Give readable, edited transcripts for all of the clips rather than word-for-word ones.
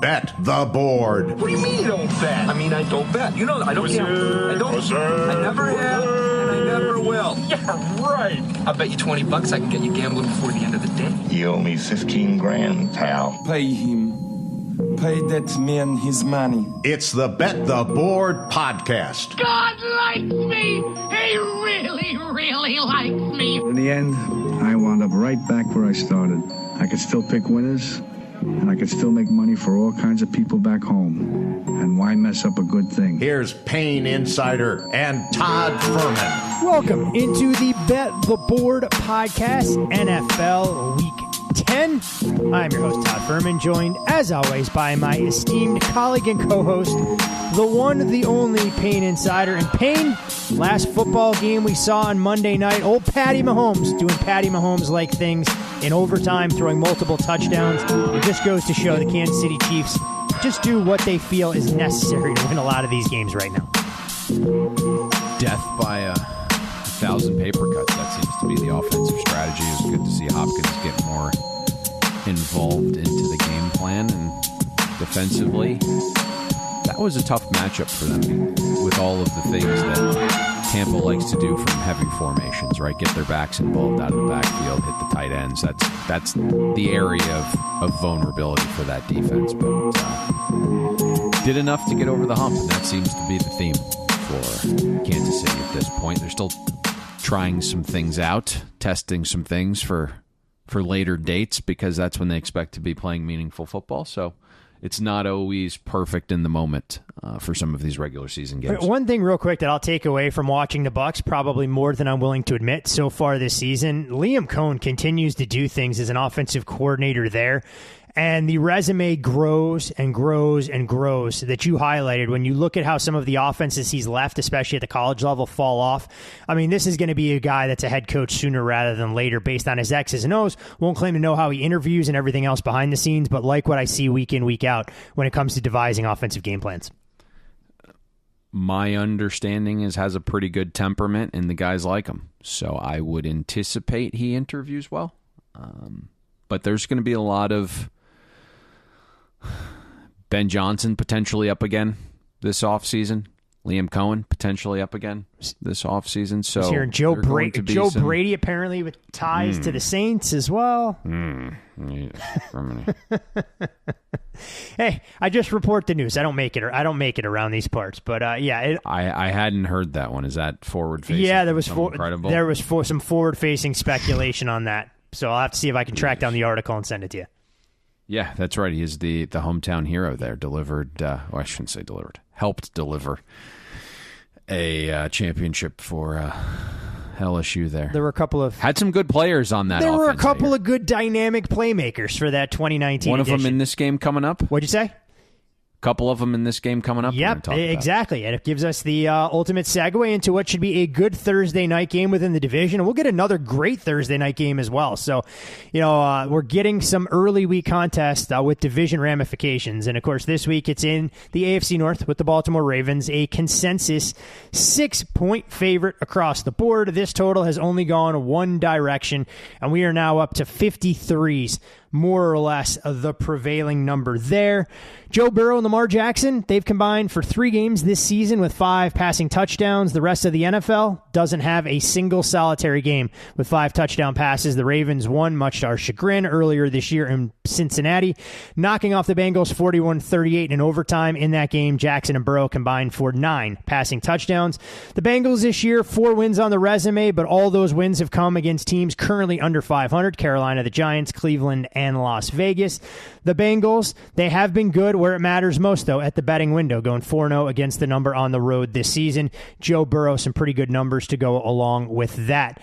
Bet the Board. What do you mean you don't bet? I mean, I don't bet. You know, I don't gamble. I don't. I never have, and I never will. Yeah, right. I'll bet you $20 I can get you gambling before the end of the day. You owe me 15 grand, pal. Pay him. Pay that man his money. It's the Bet the Board podcast. God likes me. He really, really likes me. In the end, I wound up right back where I started. I could still pick winners, and I could still make money for all kinds of people back home. And why mess up a good thing? Here's Payne Insider and Todd Fuhrman. Welcome into the Bet the Board podcast, NFL Week 10. I'm your host, Todd Fuhrman, joined, as always, by my esteemed colleague and co-host, the one, the only Payne Insider. And Payne, last football game we saw on Monday night, old Patty Mahomes doing Patty Mahomes-like things in overtime, throwing multiple touchdowns. It just goes to show the Kansas City Chiefs just do what they feel is necessary to win a lot of these games right now. Death by 1,000 paper cuts. That seems to be the offensive strategy. It was good to see Hopkins get more involved into the game plan, and defensively, that was a tough matchup for them with all of the things that Tampa likes to do from heavy formations, right? Get their backs involved out of the backfield, hit the tight ends. That's the area of vulnerability for that defense, but did enough to get over the hump, and that seems to be the theme for Kansas City at this point. They're still trying some things out, testing some things for later dates, because that's when they expect to be playing meaningful football. So it's not always perfect in the moment for some of these regular season games. One thing real quick that I'll take away from watching the Bucs, probably more than I'm willing to admit so far this season, Liam Cohen continues to do things as an offensive coordinator there. And the resume grows and grows and grows that you highlighted when you look at how some of the offenses he's left, especially at the college level, fall off. I mean, this is going to be a guy that's a head coach sooner rather than later based on his X's and O's. Won't claim to know how he interviews and everything else behind the scenes, but like what I see week in, week out when it comes to devising offensive game plans. My understanding is has a pretty good temperament, and the guys like him. So I would anticipate he interviews well. But there's going to be a lot of Ben Johnson potentially up again this offseason. Liam Cohen potentially up again this offseason. So he's hearing Joe Brady apparently with ties to the Saints as well. Hey, I just report the news. I don't make it around these parts. But yeah, I hadn't heard that one. Is that forward facing? Yeah, there was some forward facing speculation on that. So I'll have to see if I can track down the article and send it to you. Yeah, that's right. He is the hometown hero there. I shouldn't say delivered. Helped deliver a championship for LSU there. There were a couple of... Had some good players on that offense. There were a couple of good dynamic playmakers for that 2019 One of edition. them in this game coming up. What'd you say? Couple of them in this game coming up. Yep, exactly. And it gives us the ultimate segue into what should be a good Thursday night game within the division. And we'll get another great Thursday night game as well. So, we're getting some early week contests with division ramifications. And, of course, this week it's in the AFC North with the Baltimore Ravens, a consensus 6-point favorite across the board. This total has only gone one direction, and we are now up to 53s. More or less the prevailing number there. Joe Burrow and Lamar Jackson, they've combined for 3 games this season with 5 passing touchdowns. The rest of the NFL doesn't have a single solitary game with 5 touchdown passes. The Ravens won, much to our chagrin, earlier this year in Cincinnati, knocking off the Bengals 41-38 in overtime. In that game, Jackson and Burrow combined for 9 passing touchdowns. The Bengals this year, 4 wins on the resume, but all those wins have come against teams currently under 500, Carolina, the Giants, Cleveland, and Las Vegas. The Bengals, they have been good where it matters most, though, at the betting window, going 4-0 against the number on the road this season. Joe Burrow, some pretty good numbers to go along with that.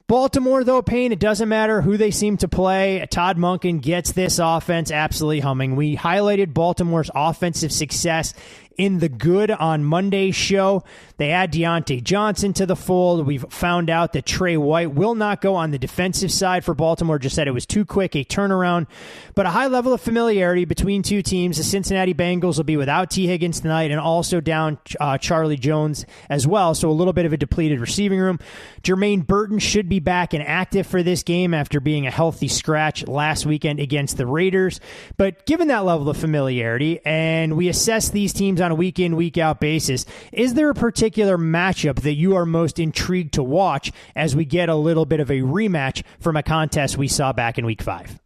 Baltimore, though, Payne, it doesn't matter who they seem to play. Todd Monken gets this offense absolutely humming. We highlighted Baltimore's offensive success in the good on Monday's show. They add Deontay Johnson to the fold. We've found out that Trey White will not go on the defensive side for Baltimore, just said it was too quick a turnaround. But a high level of familiarity between two teams. The Cincinnati Bengals will be without T. Higgins tonight and also down Charlie Jones as well, so a little bit of a depleted receiving room. Jermaine Burton should be back and active for this game after being a healthy scratch last weekend against the Raiders. But given that level of familiarity, and we assess these teams on a week-in, week-out basis, is there a particular matchup that you are most intrigued to watch as we get a little bit of a rematch from a contest we saw back in Week 5?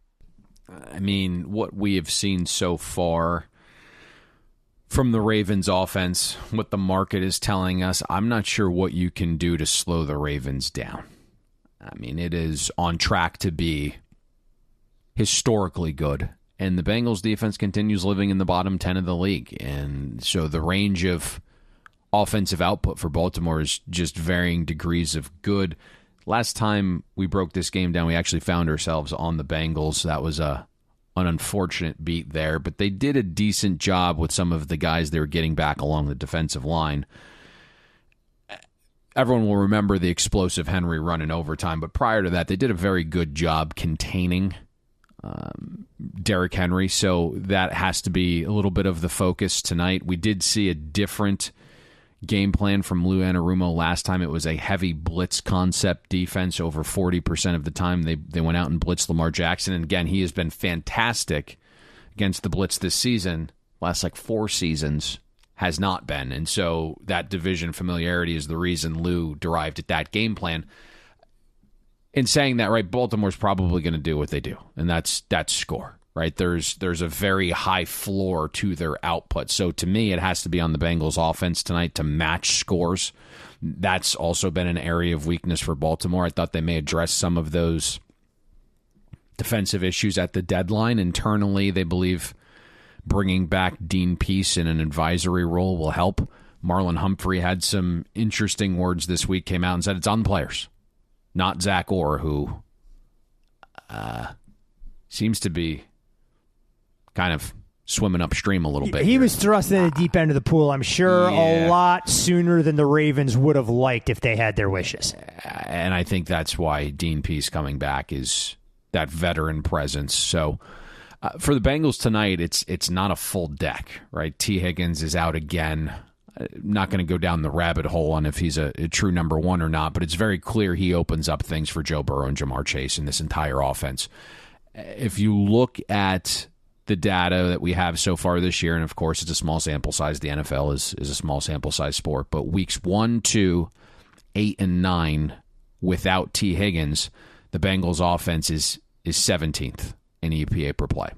I mean, what we have seen so far from the Ravens offense, what the market is telling us, I'm not sure what you can do to slow the Ravens down. I mean, it is on track to be historically good. And the Bengals defense continues living in the bottom 10 of the league. And so the range of offensive output for Baltimore is just varying degrees of good. Last time we broke this game down, we actually found ourselves on the Bengals. That was an unfortunate beat there, but they did a decent job with some of the guys they were getting back along the defensive line. Everyone will remember the explosive Henry run in overtime, but prior to that, they did a very good job containing Derrick Henry, so that has to be a little bit of the focus tonight. We did see a different game plan from Lou Anarumo last time. It was a heavy blitz concept defense. Over 40% of the time they went out and blitzed Lamar Jackson, and again, he has been fantastic against the blitz this season. Last 4 seasons has not been, and so that division familiarity is the reason Lou derived at that game plan. In saying that, right, Baltimore's probably going to do what they do, and that's score, right? There's a very high floor to their output. So to me, it has to be on the Bengals offense tonight to match scores. That's also been an area of weakness for Baltimore. I thought they may address some of those defensive issues at the deadline. Internally, they believe bringing back Dean Pease in an advisory role will help. Marlon Humphrey had some interesting words this week, came out and said it's on the players. Not Zach Orr, who seems to be kind of swimming upstream a little bit. He was thrust in the deep end of the pool, I'm sure, a lot sooner than the Ravens would have liked if they had their wishes. And I think that's why Dean Pease coming back is that veteran presence. So for the Bengals tonight, it's not a full deck, right? T. Higgins is out again. Not going to go down the rabbit hole on if he's a true number one or not, but it's very clear he opens up things for Joe Burrow and Jamar Chase in this entire offense. If you look at the data that we have so far this year, and of course it's a small sample size, the NFL is a small sample size sport, but weeks 1, 2, 8, and 9 without T. Higgins, the Bengals offense is 17th in EPA per play.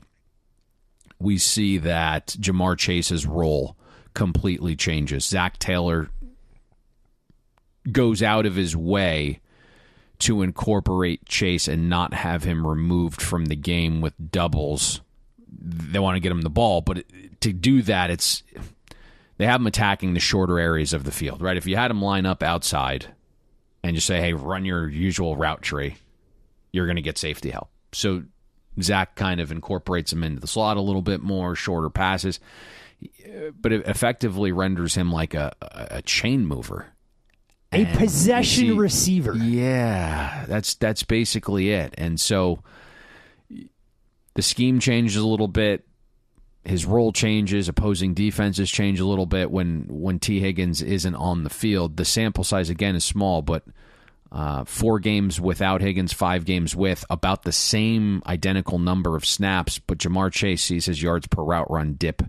We see that Jamar Chase's role completely changes. Zach Taylor goes out of his way to incorporate Chase and not have him removed from the game with doubles. They want to get him the ball, but to do that, they have him attacking the shorter areas of the field, right? If you had him line up outside and just say, hey, run your usual route tree, you're going to get safety help. So Zach kind of incorporates him into the slot a little bit more, shorter passes, but it effectively renders him like a chain mover. A possession receiver. Yeah, that's basically it. And so the scheme changes a little bit. His role changes. Opposing defenses change a little bit when T. Higgins isn't on the field. The sample size, again, is small, but 4 games without Higgins, 5 games with, about the same identical number of snaps, but Jamar Chase sees his yards per route run dip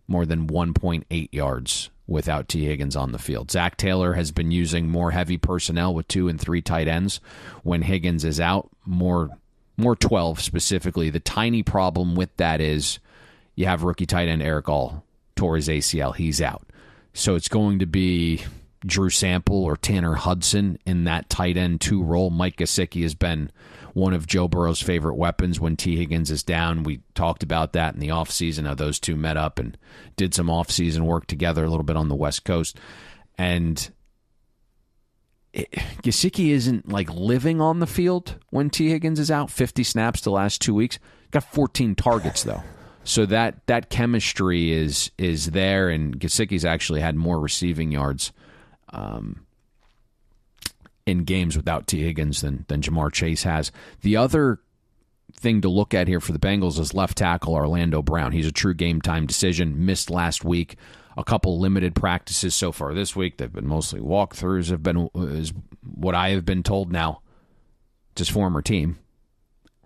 more than 1.8 yards without T. Higgins on the field. Zach Taylor has been using more heavy personnel with 2 and 3 tight ends when Higgins is out, more 12 specifically. The tiny problem with that is you have rookie tight end Eric All tore his ACL. He's out. So it's going to be Drew Sample or Tanner Hudson in that tight end 2 role. Mike Gesicki has been one of Joe Burrow's favorite weapons when T. Higgins is down. We talked about that in the offseason, how those two met up and did some offseason work together a little bit on the West Coast. And Gesicki isn't living on the field when T. Higgins is out. 50 snaps the last 2 weeks. Got 14 targets, though. So that chemistry is there, and Gesicki's actually had more receiving yards in games without T. Higgins than Jamar Chase has. The other thing to look at here for the Bengals is left tackle Orlando Brown. He's a true game-time decision. Missed last week. A couple limited practices so far this week. They've been mostly walkthroughs. Is what I have been told now. It's his former team,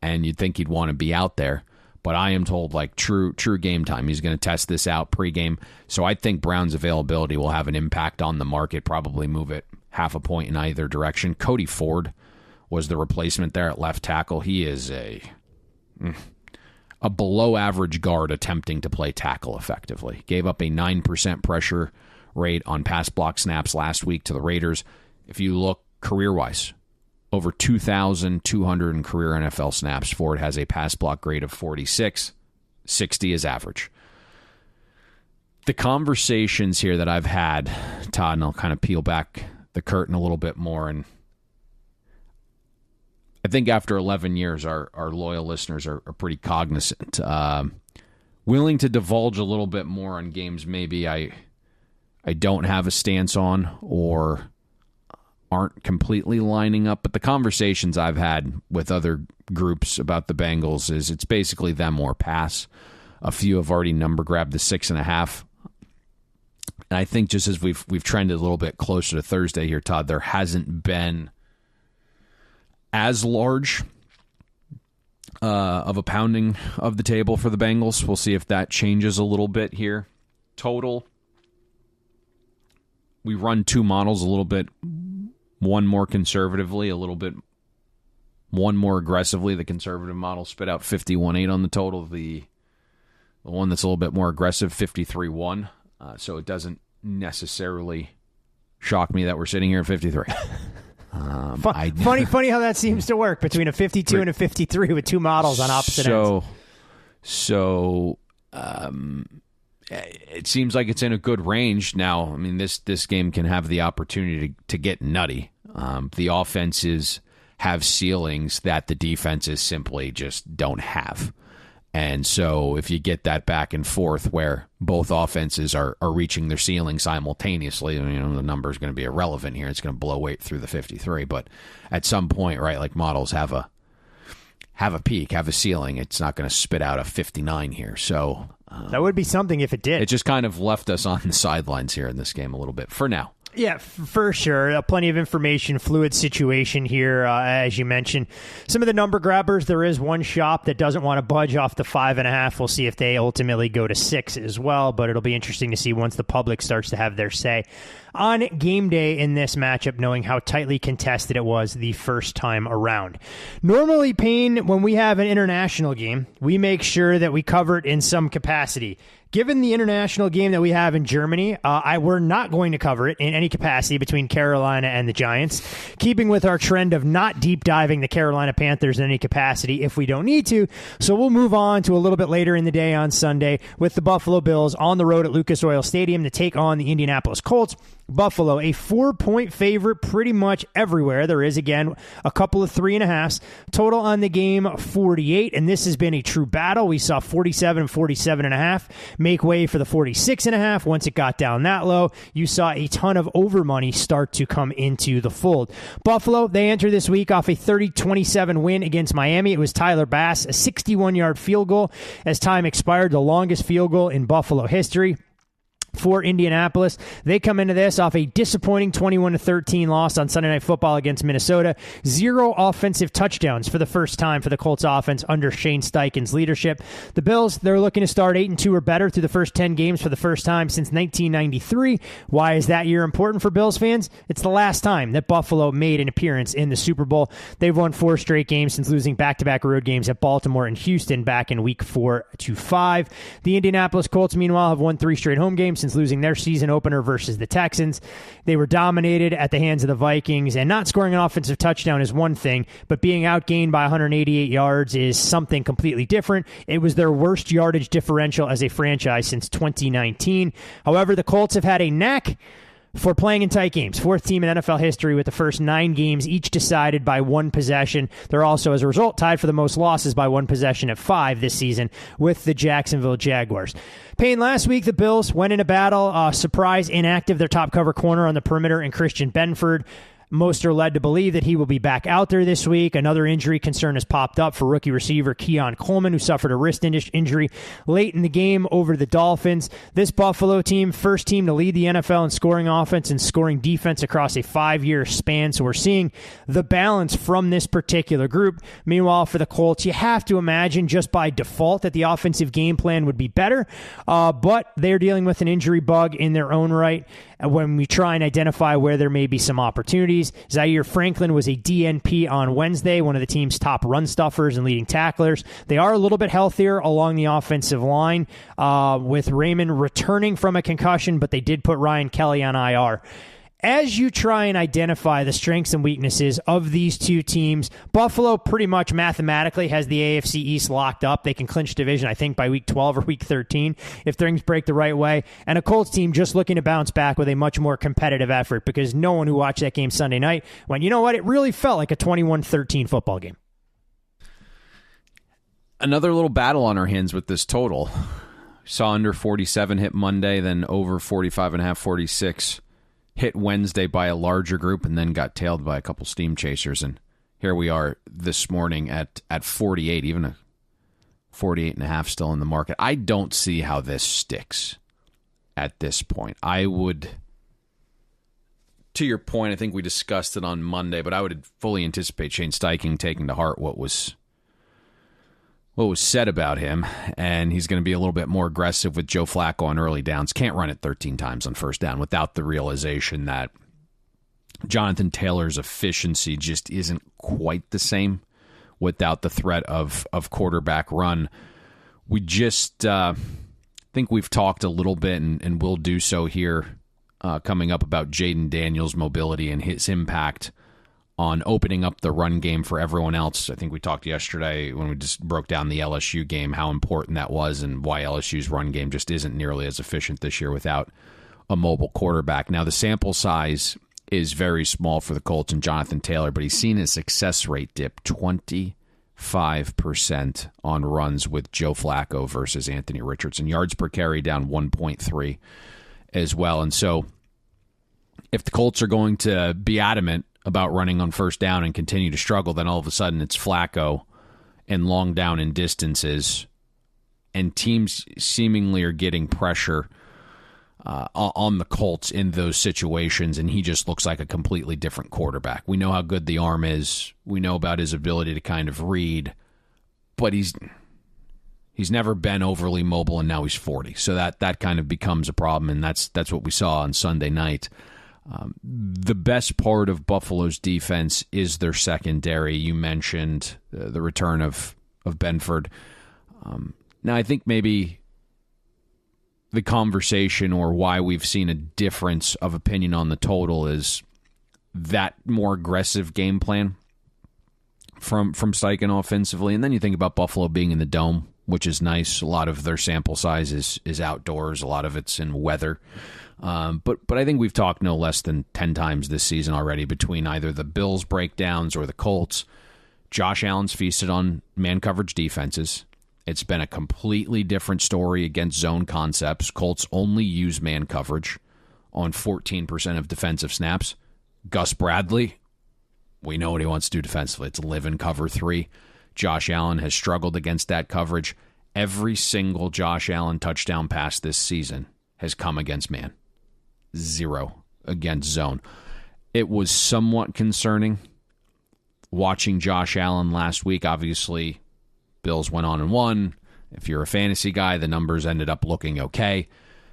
and you'd think he'd want to be out there. But I am told, like, true game time. He's going to test this out pregame. So I think Brown's availability will have an impact on the market, probably move it half a point in either direction. Cody Ford was the replacement there at left tackle. He is a below-average guard attempting to play tackle effectively. Gave up a 9% pressure rate on pass block snaps last week to the Raiders. If you look career-wise, over 2,200 in career NFL snaps. Ford has a pass block grade of 46. 60 is average. The conversations here that I've had, Todd, and I'll kind of peel back the curtain a little bit more, and I think after 11 years, our loyal listeners are pretty cognizant. Willing to divulge a little bit more on games maybe I don't have a stance on or aren't completely lining up, but the conversations I've had with other groups about the Bengals is it's basically them or pass. A few have already number grabbed the 6.5. And I think just as we've trended a little bit closer to Thursday here, Todd, there hasn't been as large of a pounding of the table for the Bengals. We'll see if that changes a little bit here. Total, we run two models a little bit. One more conservatively, a little bit. One more aggressively. The conservative model spit out 51.8 on the total. The one that's a little bit more aggressive, 53.1. So it doesn't necessarily shock me that we're sitting here at 53. Funny how that seems to work between a 52 and a 53 with two models on opposite ends. So it seems like it's in a good range now. I mean, this game can have the opportunity to get nutty. The offenses have ceilings that the defenses simply just don't have. And so if you get that back and forth where both offenses are reaching their ceiling simultaneously, the number is going to be irrelevant here. It's going to blow weight through the 53. But at some point, right, like models have a peak, have a ceiling. It's not going to spit out a 59 here. So that would be something if it did. It just kind of left us on the sidelines here in this game a little bit for now. Yeah, for sure. Plenty of information, fluid situation here, as you mentioned. Some of the number grabbers, there is one shop that doesn't want to budge off the 5.5. We'll see if they ultimately go to 6 as well, but it'll be interesting to see once the public starts to have their say on game day in this matchup, knowing how tightly contested it was the first time around. Normally, Payne, when we have an international game, we make sure that we cover it in some capacity. Given the international game that we have in Germany, we're not going to cover it in any capacity between Carolina and the Giants, keeping with our trend of not deep diving the Carolina Panthers in any capacity if we don't need to. So we'll move on to a little bit later in the day on Sunday with the Buffalo Bills on the road at Lucas Oil Stadium to take on the Indianapolis Colts. Buffalo, a 4-point favorite pretty much everywhere. There is, again, a couple of 3.5s. Total on the game, 48, and this has been a true battle. We saw 47 and 47.5 make way for the 46.5. Once it got down that low, you saw a ton of over money start to come into the fold. Buffalo, they enter this week off a 30-27 win against Miami. It was Tyler Bass, a 61-yard field goal as time expired, the longest field goal in Buffalo history. For Indianapolis, they come into this off a disappointing 21-13 loss on Sunday Night Football against Minnesota. 0 offensive touchdowns for the first time for the Colts offense under Shane Steichen's leadership. The Bills, they're looking to start 8-2 or better through the first 10 games for the first time since 1993. Why is that year important for Bills fans? It's the last time that Buffalo made an appearance in the Super Bowl. They've won 4 straight games since losing back-to-back road games at Baltimore and Houston back in Week 4-5. The Indianapolis Colts, meanwhile, have won 3 straight home games since losing their season opener versus the Texans. They were dominated at the hands of the Vikings, and not scoring an offensive touchdown is one thing, but being outgained by 188 yards is something completely different. It was their worst yardage differential as a franchise since 2019. However, the Colts have had a knack for playing in tight games. Fourth team in NFL history with the first 9 games each decided by one possession. They're also, as a result, tied for the most losses by one possession at 5 this season with the Jacksonville Jaguars. Payne, last week the Bills went into battle. Surprise inactive their top cover corner on the perimeter in Christian Benford. Most are led to believe that he will be back out there this week. Another injury concern has popped up for rookie receiver Keon Coleman, who suffered a wrist injury late in the game over the Dolphins. This Buffalo team, first team to lead the NFL in scoring offense and scoring defense across a 5-year span. So we're seeing the balance from this particular group. Meanwhile, for the Colts, you have to imagine just by default that the offensive game plan would be better, but they're dealing with an injury bug in their own right. When we try and identify where there may be some opportunities, Zaire Franklin was a DNP on Wednesday, one of the team's top run stuffers and leading tacklers. They are a little bit healthier along the offensive line with Raymond returning from a concussion, but they did put Ryan Kelly on IR. As you try and identify the strengths and weaknesses of these two teams, Buffalo pretty much mathematically has the AFC East locked up. They can clinch division, I think, by week 12 or week 13 if things break the right way. And a Colts team just looking to bounce back with a much more competitive effort, because no one who watched that game Sunday night went, you know what, it really felt like a 21-13 football game. Another little battle on our hands with this total. Saw under 47 hit Monday, then over 45.5, 46. Hit Wednesday by a larger group and then got tailed by a couple steam chasers. And here we are this morning at 48, even a 48.5 still in the market. I don't see how this sticks at this point. I would, to your point, I think we discussed it on Monday, but I would fully anticipate Shane Steichen taking to heart what was said about him, and he's going to be a little bit more aggressive with Joe Flacco on early downs. Can't run it 13 times on first down without the realization that Jonathan Taylor's efficiency just isn't quite the same without the threat of quarterback run. We just think we've talked a little bit, and will do so here coming up, about Jaden Daniels' mobility and his impact on opening up the run game for everyone else. I think we talked yesterday when we just broke down the LSU game, how important that was and why LSU's run game just isn't nearly as efficient this year without a mobile quarterback. Now, the sample size is very small for the Colts and Jonathan Taylor, but he's seen his success rate dip 25% on runs with Joe Flacco versus Anthony Richardson. Yards per carry down 1.3 as well. And so if the Colts are going to be adamant about running on first down and continue to struggle, then all of a sudden it's Flacco and long down in distances, and teams seemingly are getting pressure on the Colts in those situations, and he just looks like a completely different quarterback. We know how good the arm is. We know about his ability to kind of read, but he's never been overly mobile, and now he's 40. So that kind of becomes a problem, and that's what we saw on Sunday night. The best part of Buffalo's defense is their secondary. You mentioned the return of Benford. Now, I think maybe the conversation or why we've seen a difference of opinion on the total is that more aggressive game plan from Steichen offensively. And then you think about Buffalo being in the Dome, which is nice. A lot of their sample size is outdoors. A lot of it's in weather. But I think we've talked no less than 10 times this season already between either the Bills breakdowns or the Colts. Josh Allen's feasted on man coverage defenses. It's been a completely different story against zone concepts. Colts only use man coverage on 14% of defensive snaps. Gus Bradley, we know what he wants to do defensively. It's live in cover 3. Josh Allen has struggled against that coverage. Every single Josh Allen touchdown pass this season has come against man. 0 against zone. It was somewhat concerning watching Josh Allen last week. Obviously, Bills went on and won. If you're a fantasy guy, the numbers ended up looking okay.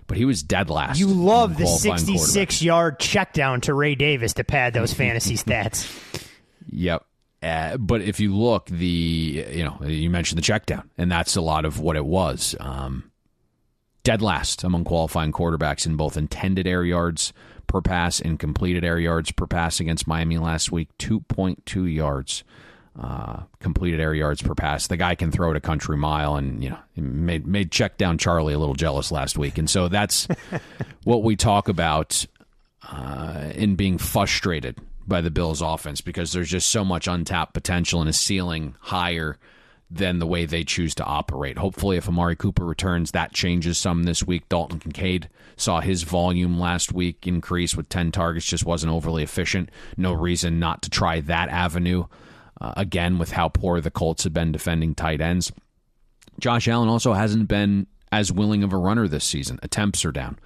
But he was dead last. You love the 66-yard check down to Ray Davis to pad those fantasy stats. Yep. But if you look, you mentioned the check down, and that's a lot of what it was. Dead last among qualifying quarterbacks in both intended air yards per pass and completed air yards per pass against Miami last week. 2.2 yards completed air yards per pass. The guy can throw it a country mile, and made check down Charlie a little jealous last week. And so that's what we talk about in being frustrated by the Bills offense because there's just so much untapped potential and a ceiling higher than the way they choose to operate. Hopefully, if Amari Cooper returns, that changes some this week. Dalton Kincaid saw his volume last week increase with 10 targets, just wasn't overly efficient. No reason not to try that avenue again with how poor the Colts have been defending tight ends. Josh Allen also hasn't been as willing of a runner this season. Attempts are down.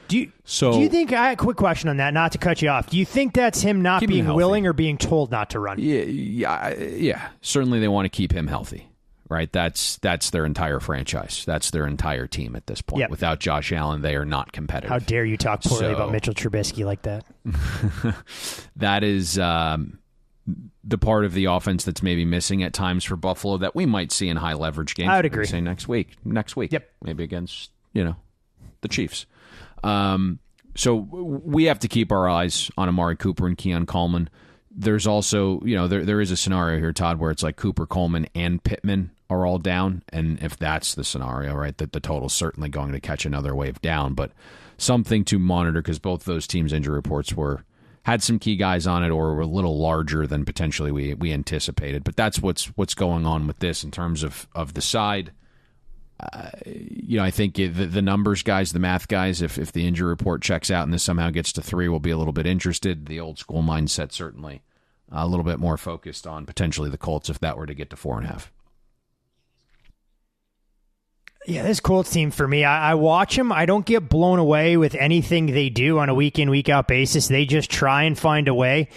Do you think, quick question on that, not to cut you off, do you think that's him not being willing or being told not to run? Yeah. Certainly they want to keep him healthy, right? That's their entire franchise. That's their entire team at this point. Yep. Without Josh Allen, they are not competitive. How dare you talk poorly about Mitchell Trubisky like that? That is the part of the offense that's maybe missing at times for Buffalo that we might see in high leverage games. I would agree. Say next week. Yep. Maybe against, the Chiefs. So we have to keep our eyes on Amari Cooper and Keon Coleman. There's also, there is a scenario here, Todd, where it's like Cooper, Coleman, and Pittman are all down. And if that's the scenario, right, that the total's certainly going to catch another wave down. But something to monitor because both those teams' injury reports had some key guys on it or were a little larger than potentially we anticipated. But that's what's going on with this in terms of the side. I think the numbers guys, the math guys, if the injury report checks out and this somehow gets to 3, we'll be a little bit interested. The old school mindset certainly a little bit more focused on potentially the Colts if that were to get to 4.5. Yeah, this Colts team, for me, I watch them. I don't get blown away with anything they do on a week-in, week-out basis. They just try and find a way,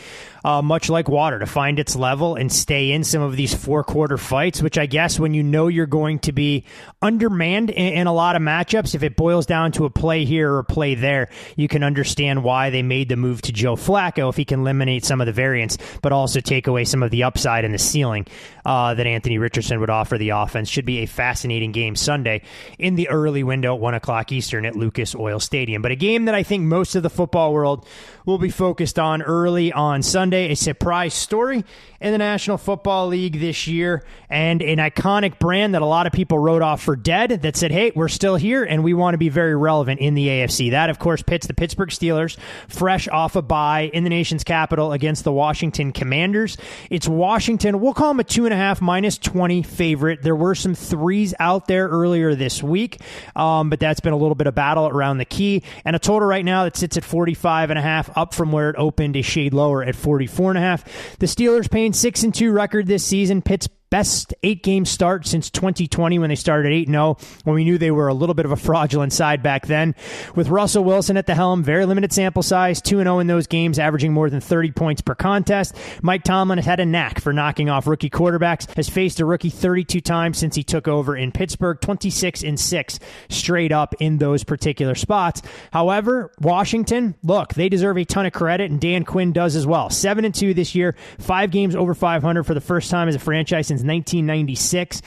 much like water, to find its level and stay in some of these four-quarter fights, which I guess when you know you're going to be undermanned in a lot of matchups, if it boils down to a play here or a play there, you can understand why they made the move to Joe Flacco if he can eliminate some of the variance, but also take away some of the upside and the ceiling that Anthony Richardson would offer the offense. Should be a fascinating game Sunday in the early window at 1 o'clock Eastern at Lucas Oil Stadium. But a game that I think most of the football world will be focused on early on Sunday, a surprise story in the National Football League this year, and an iconic brand that a lot of people wrote off for dead that said, hey, we're still here and we want to be very relevant in the AFC. That, of course, pits the Pittsburgh Steelers fresh off a bye in the nation's capital against the Washington Commanders. It's Washington. We'll call them a 2.5 minus 20 favorite. There were some threes out there earlier this week, but that's been a little bit of battle around the key, and a total right now that sits at 45.5, up from where it opened a shade lower at 44.5. The Steelers paying 6-2 record this season. Pitt's best 8-game start since 2020 when they started 8-0, when we knew they were a little bit of a fraudulent side back then. With Russell Wilson at the helm, very limited sample size, 2-0 in those games, averaging more than 30 points per contest. Mike Tomlin has had a knack for knocking off rookie quarterbacks, has faced a rookie 32 times since he took over in Pittsburgh, 26-6 straight up in those particular spots. However, Washington, look, they deserve a ton of credit, and Dan Quinn does as well. 7-2 this year, 5 games over 500 for the first time as a franchise since 1996.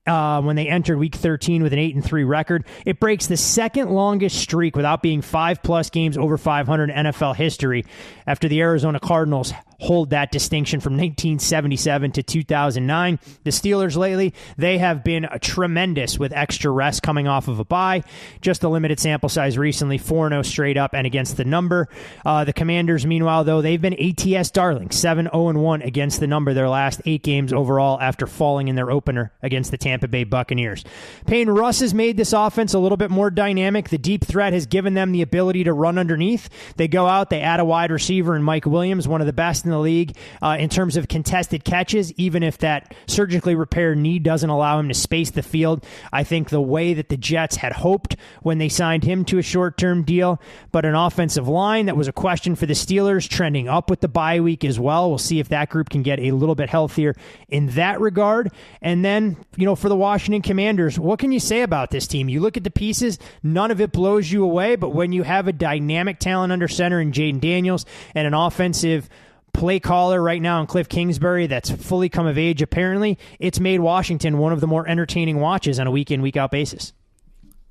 When they entered Week 13 with an 8-3 record. It breaks the second longest streak without being 5+ games over 500 in NFL history after the Arizona Cardinals hold that distinction from 1977 to 2009. The Steelers lately, they have been tremendous with extra rest coming off of a bye. Just a limited sample size recently, 4-0 straight up and against the number. The Commanders, meanwhile, though, they've been ATS darlings, 7-0-1 against the number their last 8 games overall after falling in their opener against the Tampa Bay Buccaneers. Payne Russ has made this offense a little bit more dynamic. The deep threat has given them the ability to run underneath. They go out, they add a wide receiver in Mike Williams, one of the best in the league in terms of contested catches, even if that surgically repaired knee doesn't allow him to space the field. I think the way that the Jets had hoped when they signed him to a short-term deal, but an offensive line that was a question for the Steelers, trending up with the bye week as well. We'll see if that group can get a little bit healthier in that regard. And then, for the Washington Commanders, what can you say about this team? You look at the pieces, none of it blows you away, but when you have a dynamic talent under center in Jaden Daniels and an offensive play caller right now in Cliff Kingsbury that's fully come of age, apparently, it's made Washington one of the more entertaining watches on a week-in, week-out basis.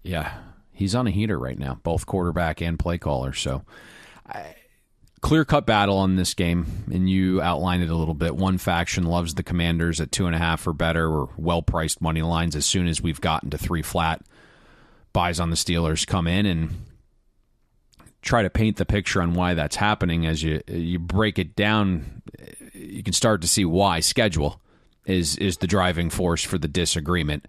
Yeah, he's on a heater right now, both quarterback and play caller. So clear-cut battle on this game, and you outlined it a little bit. One faction loves the Commanders at 2.5 or better, or well-priced money lines. As soon as we've gotten to 3 flat, buys on the Steelers come in, and try to paint the picture on why that's happening, as you break it down, you can start to see why schedule is the driving force for the disagreement.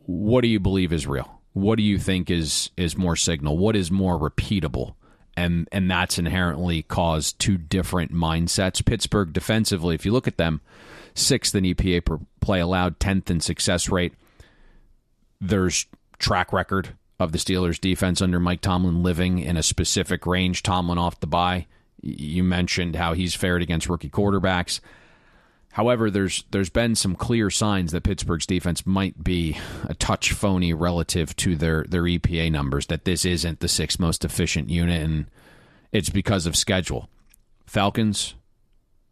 What do you believe is real? What do you think is more signal? What is more repeatable? And that's inherently caused two different mindsets. Pittsburgh defensively, if you look at them, 6th in EPA per play allowed, 10th in success rate. There's track record of the Steelers' defense under Mike Tomlin living in a specific range. Tomlin off the bye. You mentioned how he's fared against rookie quarterbacks. However, there's been some clear signs that Pittsburgh's defense might be a touch phony relative to their EPA numbers, that this isn't the 6th most efficient unit, and it's because of schedule. Falcons,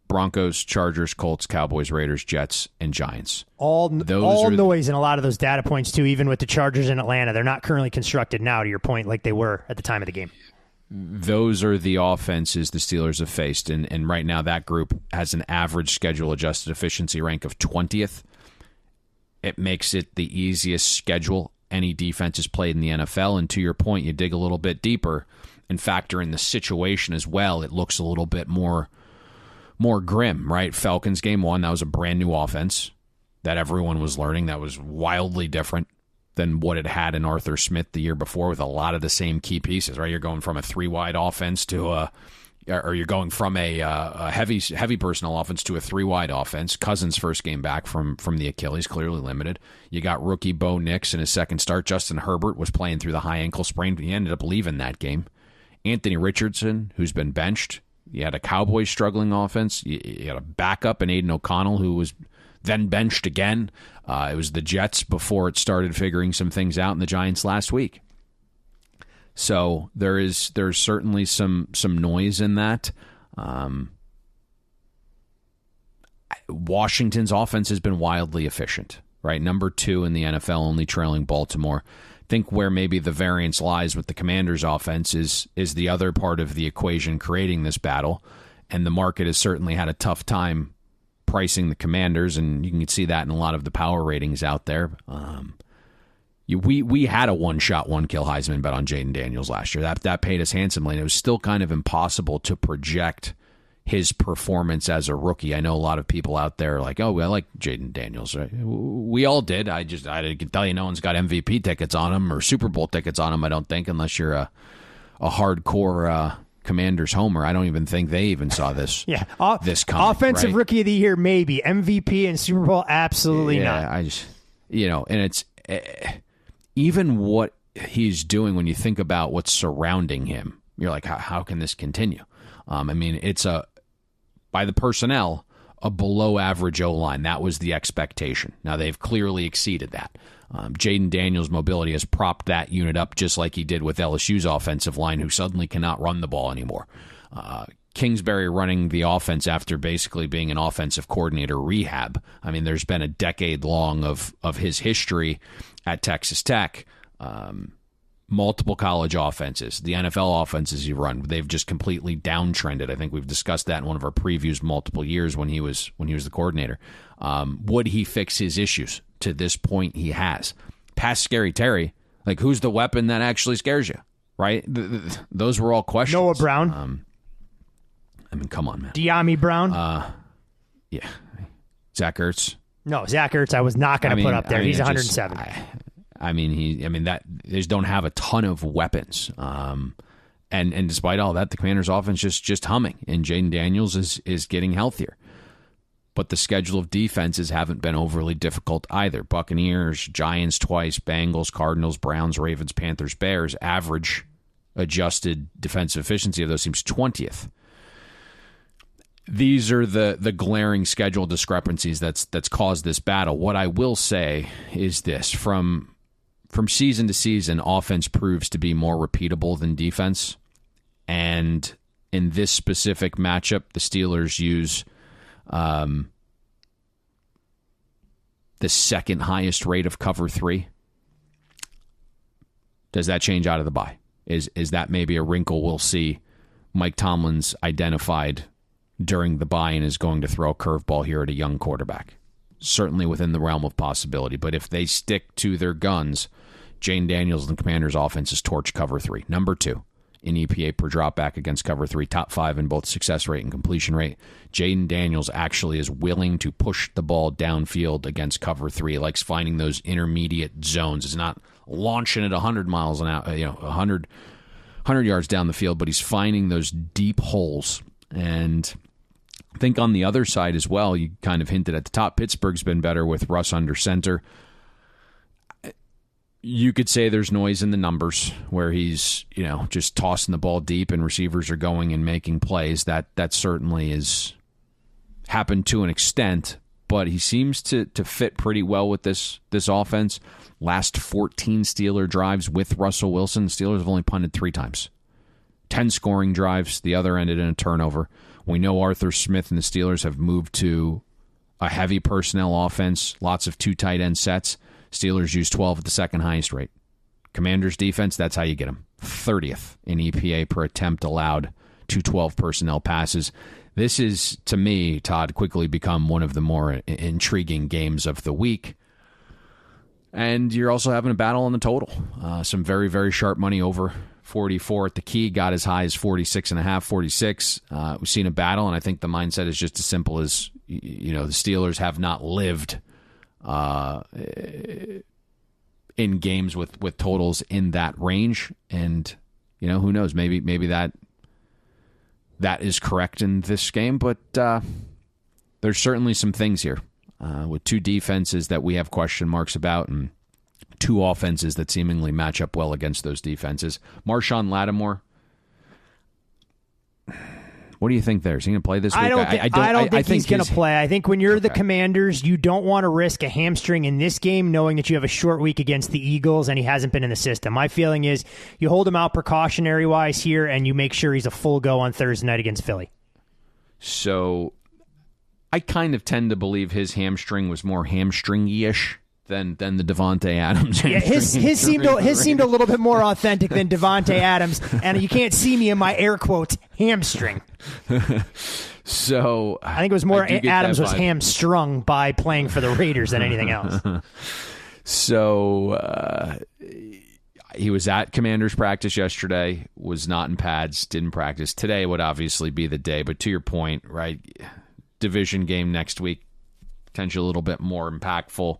Broncos, Chargers, Colts, Cowboys, Raiders, Jets, and Giants. All noise in a lot of those data points, too, even with the Chargers in Atlanta. They're not currently constructed now, to your point, like they were at the time of the game. Those are the offenses the Steelers have faced, and right now that group has an average schedule-adjusted efficiency rank of 20th. It makes it the easiest schedule any defense has played in the NFL, and to your point, you dig a little bit deeper and factor in the situation as well. It looks a little bit more grim, right? Falcons game 1, that was a brand new offense that everyone was learning. That was wildly different than what it had in Arthur Smith the year before, with a lot of the same key pieces, right? You're going from a 3-wide offense or you're going from a heavy personnel offense to a 3-wide offense. Cousins' first game back from the Achilles, clearly limited. You got rookie Bo Nix in his second start. Justin Herbert was playing through the high ankle sprain. He ended up leaving that game. Anthony Richardson, who's been benched. You had a Cowboys struggling offense. You had a backup in Aiden O'Connell, who was then benched again. It was the Jets before it started figuring some things out, and the Giants last week. So there's certainly some noise in that. Washington's offense has been wildly efficient, right? Number 2 in the NFL, only trailing Baltimore. I think where maybe the variance lies with the Commanders' offense is the other part of the equation creating this battle, and the market has certainly had a tough time pricing the Commanders, and you can see that in a lot of the power ratings out there. We had a one-shot, one-kill Heisman bet on Jaden Daniels last year. That paid us handsomely, and it was still kind of impossible to project his performance as a rookie. I know a lot of people out there are like, oh, I like Jaden Daniels. Right? We all did. I can tell you no one's got MVP tickets on him or Super Bowl tickets on him, I don't think, unless you're a hardcore Commanders homer. I don't even think they even saw this. Yeah, this coming. Offensive right? Rookie of the Year, maybe. MVP and Super Bowl, absolutely not. I just, and it's even what he's doing when you think about what's surrounding him. You're like, how can this continue? I mean, it's by the personnel, a below average O-line. That was the expectation. Now they've clearly exceeded that. Jaden Daniels' mobility has propped that unit up just like he did with LSU's offensive line, who suddenly cannot run the ball anymore. Kingsbury running the offense after basically being an offensive coordinator rehab. I mean, there's been a decade long of his history at Texas Tech. Multiple college offenses, the NFL offenses he run, they've just completely downtrended. I think we've discussed that in one of our previews multiple years when he was the coordinator. Would he fix his issues? To this point, he has. Past Scary Terry, like, who's the weapon that actually scares you, right? Those were all questions. Noah Brown. I mean, come on, man. De'Ami Brown. Yeah. Zach Ertz. No, Zach Ertz, I was not going to put up there. He's 107. That they just don't have a ton of weapons. And despite all that, the Commanders' offense just humming, and Jaden Daniels is getting healthier. But the schedule of defenses haven't been overly difficult either. Buccaneers, Giants twice, Bengals, Cardinals, Browns, Ravens, Panthers, Bears. Average adjusted defensive efficiency of those teams 20th. These are the glaring schedule discrepancies that's caused this battle. What I will say is this: from season to season, offense proves to be more repeatable than defense. And in this specific matchup, the Steelers use the second highest rate of cover 3. Does that change out of the bye? Is that maybe a wrinkle we'll see Mike Tomlin's identified during the bye and is going to throw a curveball here at a young quarterback? Certainly within the realm of possibility. But if they stick to their guns, Jane Daniels and the Commanders' offense is torch cover 3. Number 2, in EPA per dropback against cover 3, top 5 in both success rate and completion rate. Jaden Daniels actually is willing to push the ball downfield against cover 3, likes finding those intermediate zones. It's not launching it 100 miles an hour, 100 yards down the field, but he's finding those deep holes. And I think on the other side as well, you kind of hinted at the top, Pittsburgh's been better with Russ under center. You could say there's noise in the numbers where he's, just tossing the ball deep and receivers are going and making plays. That certainly is happened to an extent, but he seems to fit pretty well with this offense. Last 14 Steeler drives with Russell Wilson, Steelers have only punted 3 times. 10 scoring drives, the other ended in a turnover. We know Arthur Smith and the Steelers have moved to a heavy personnel offense, lots of 2 tight end sets. Steelers use 12 at the second highest rate. Commanders defense, that's how you get them. 30th in EPA per attempt allowed to 12 personnel passes. This is, to me, Todd, quickly become one of the more intriguing games of the week. And you're also having a battle on the total. Some very, very sharp money over 44 at the key, got as high as 46.5, 46. We've seen a battle, and I think the mindset is just as simple as, the Steelers have not lived in games with totals in that range, and who knows, maybe that is correct in this game, but there's certainly some things here with 2 defenses that we have question marks about and 2 offenses that seemingly match up well against those defenses. Marshawn Lattimore, what do you think there? Is he going to play this week? I don't think he's going to play. I think when you're the Commanders, you don't want to risk a hamstring in this game knowing that you have a short week against the Eagles and he hasn't been in the system. My feeling is you hold him out precautionary-wise here and you make sure he's a full go on Thursday night against Philly. So I kind of tend to believe his hamstring was more hamstringy-ish than the Devontae Adams. Yeah, his seemed a little bit more authentic than Devontae Adams, and you can't see me in my air quotes hamstring. So I think it was more Adams was hamstrung by playing for the Raiders than anything else. So he was at Commanders practice yesterday, was not in pads, didn't practice. Today would obviously be the day, but to your point, right, division game next week, potentially a little bit more impactful,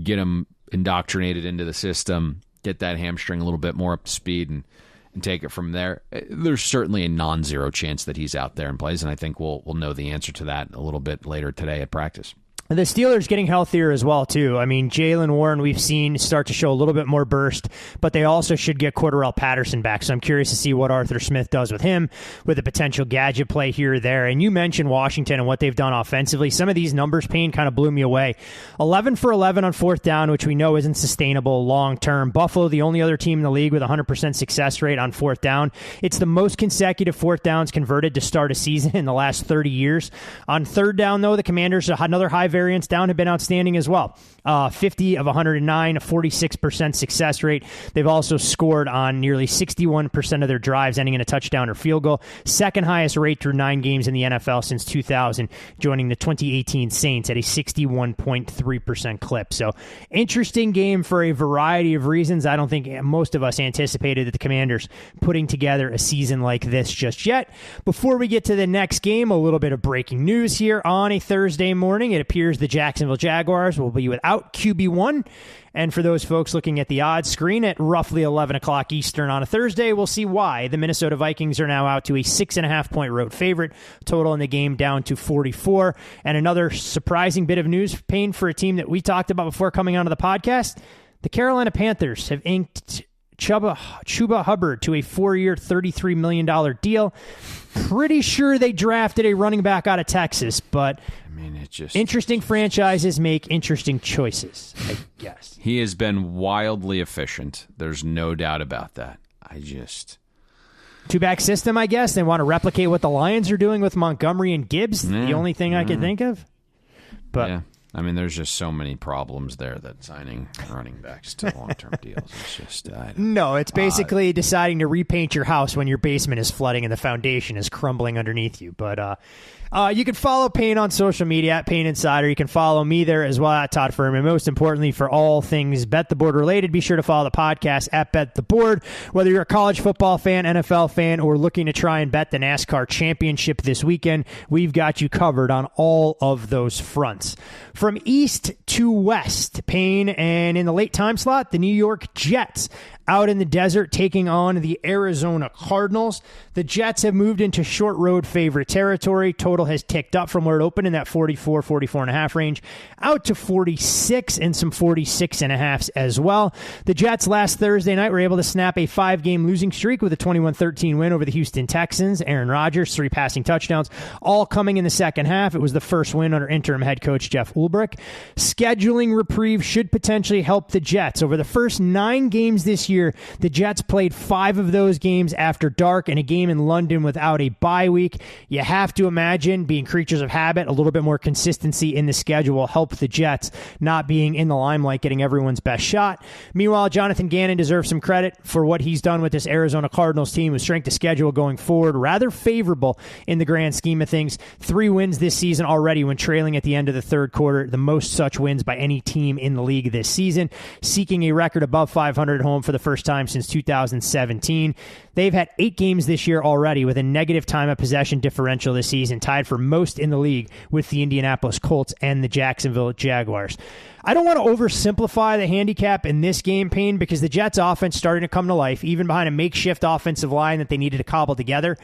get him indoctrinated into the system, get that hamstring a little bit more up to speed, and take it from there. There's certainly a non-zero chance that he's out there and plays, and I think we'll know the answer to that a little bit later today at practice. The Steelers getting healthier as well, too. I mean, Jaylen Warren we've seen start to show a little bit more burst, but they also should get Cordarrelle Patterson back. So I'm curious to see what Arthur Smith does with him, with a potential gadget play here or there. And you mentioned Washington and what they've done offensively. Some of these numbers, Payne, kind of blew me away. 11 for 11 on 4th down, which we know isn't sustainable long term. Buffalo, the only other team in the league with 100% success rate on 4th down. It's the most consecutive 4th downs converted to start a season in the last 30 years. On 3rd down, though, the Commanders, another high variance down, have been outstanding as well. 50 of 109, a 46% success rate. They've also scored on nearly 61% of their drives, ending in a touchdown or field goal. Second highest rate through 9 games in the NFL since 2000, joining the 2018 Saints at a 61.3% clip. So interesting game for a variety of reasons. I don't think most of us anticipated that the Commanders putting together a season like this just yet. Before we get to the next game, a little bit of breaking news here on a Thursday morning. It appears the Jacksonville Jaguars will be without QB1. And for those folks looking at the odds screen at roughly 11 o'clock Eastern on a Thursday, we'll see why. The Minnesota Vikings are now out to a 6.5-point road favorite. Total in the game down to 44. And another surprising bit of news, Payne, for a team that we talked about before coming onto the podcast. The Carolina Panthers have inked Chuba Hubbard to a 4-year, $33 million deal. Pretty sure they drafted a running back out of Texas, but interesting franchises make interesting choices, I guess. He has been wildly efficient. There's no doubt about that. Two-back system, I guess. They want to replicate what the Lions are doing with Montgomery and Gibbs. The only thing I could think of. But yeah. I mean, there's just so many problems there that signing running backs to long-term deals is just... No, it's basically deciding to repaint your house when your basement is flooding and the foundation is crumbling underneath you. But you can follow Payne on social media at Payne Insider. You can follow me there as well at Todd Fuhrman. Most importantly, for all things Bet the Board related, be sure to follow the podcast at Bet the Board. Whether you're a college football fan, NFL fan, or looking to try and bet the NASCAR championship this weekend, we've got you covered on all of those fronts. From east to west, Payne, and in the late time slot, the New York Jets out in the desert taking on the Arizona Cardinals. The Jets have moved into short road favorite territory. Total has ticked up from where it opened in that 44.5 range out to 46 and some 46.5 as well. The Jets last Thursday night were able to snap a 5-game losing streak with a 21-13 win over the Houston Texans. Aaron Rodgers, 3 passing touchdowns, all coming in the second half. It was the first win under interim head coach Jeff Ulbrich. Scheduling reprieve should potentially help the Jets. Over the first 9 games this year, the Jets played 5 of those games after dark and a game in London without a bye week. You have to imagine, being creatures of habit, a little bit more consistency in the schedule will help the Jets not being in the limelight, getting everyone's best shot. Meanwhile, Jonathan Gannon deserves some credit for what he's done with this Arizona Cardinals team with strength of schedule going forward. Rather favorable in the grand scheme of things. 3 wins this season already when trailing at the end of the third quarter, the most such wins by any team in the league this season, seeking a record above 500 at home for the first time since 2017. They've had 8 games this year already with a negative time of possession differential this season, tied for most in the league with the Indianapolis Colts and the Jacksonville Jaguars. I don't want to oversimplify the handicap in this game, Payne, because the Jets' offense starting to come to life, even behind a makeshift offensive line that they needed to cobble together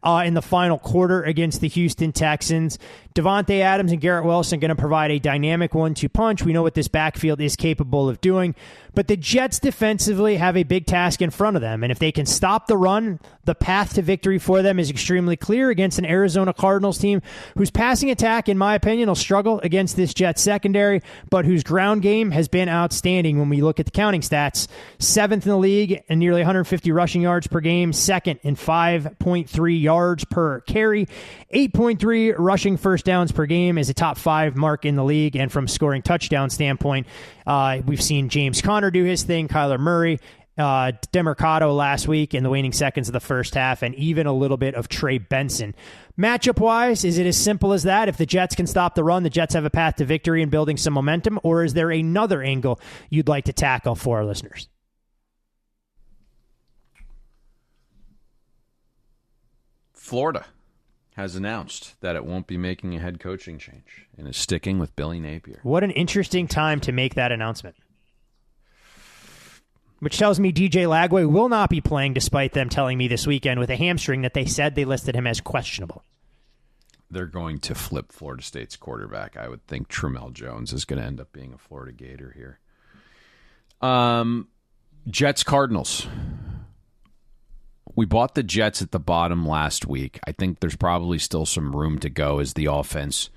in the final quarter against the Houston Texans. Devontae Adams and Garrett Wilson going to provide a dynamic 1-2 punch. We know what this backfield is capable of doing, but the Jets defensively have a big task in front of them, and if they can stop the run, the path to victory for them is extremely clear against an Arizona Cardinals team whose passing attack, in my opinion, will struggle against this Jets secondary, but whose ground game has been outstanding when we look at the counting stats. 7th in the league in nearly 150 rushing yards per game, 2nd in 5.3 yards per carry, 8.3 rushing first downs per game is a top 5 mark in the league, and from scoring touchdown standpoint, we've seen James Conner do his thing, Kyler Murray, Demercado last week in the waning seconds of the first half, and even a little bit of Trey Benson. Matchup-wise, is it as simple as that? If the Jets can stop the run, the Jets have a path to victory and building some momentum, or is there another angle you'd like to tackle for our listeners? Florida has announced that it won't be making a head coaching change and is sticking with Billy Napier. What an interesting time to make that announcement. Which tells me DJ Lagway will not be playing, despite them telling me this weekend with a hamstring that they said they listed him as questionable. They're going to flip Florida State's quarterback. I would think Tramel Jones is going to end up being a Florida Gator here. Jets Cardinals. We bought the Jets at the bottom last week. I think there's probably still some room to go as the offense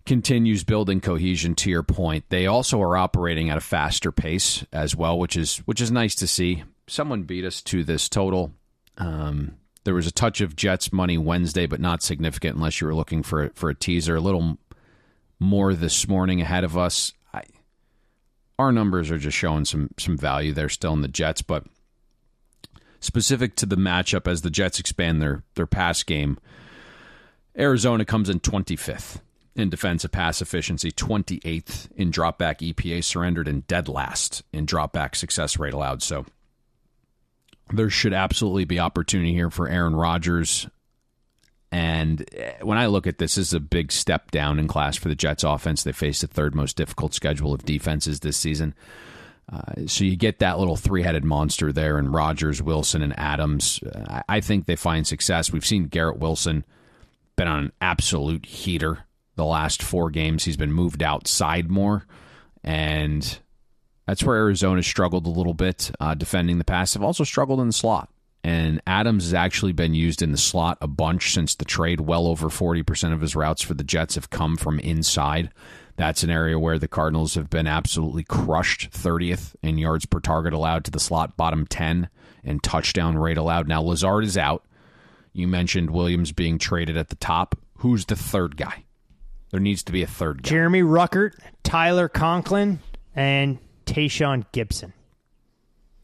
continues building cohesion. To your point, they also are operating at a faster pace as well, which is nice to see. Someone beat us to this total. There was a touch of Jets money Wednesday, but not significant unless you were looking for a teaser. A little more this morning ahead of us. Our numbers are just showing some value there still in the Jets, but specific to the matchup, as the Jets expand their pass game, Arizona comes in 25th in defensive pass efficiency, 28th in dropback EPA surrendered, and dead last in dropback success rate allowed. So there should absolutely be opportunity here for Aaron Rodgers. And when I look at this is a big step down in class for the Jets offense. They face the 3rd most difficult schedule of defenses this season. So you get that little 3-headed monster there in Rodgers, Wilson, and Adams. I think they find success. We've seen Garrett Wilson been on an absolute heater the last 4 games. He's been moved outside more, and that's where Arizona struggled a little bit defending the pass. They've also struggled in the slot, and Adams has actually been used in the slot a bunch since the trade. Well over 40% of his routes for the Jets have come from inside. That's an area where the Cardinals have been absolutely crushed, 30th in yards per target allowed to the slot, bottom 10 in touchdown rate allowed. Now, Lazard is out. You mentioned Williams being traded at the top. Who's the 3rd guy? There needs to be a third guy. Jeremy Ruckert, Tyler Conklin, and Tayshaun Gibson.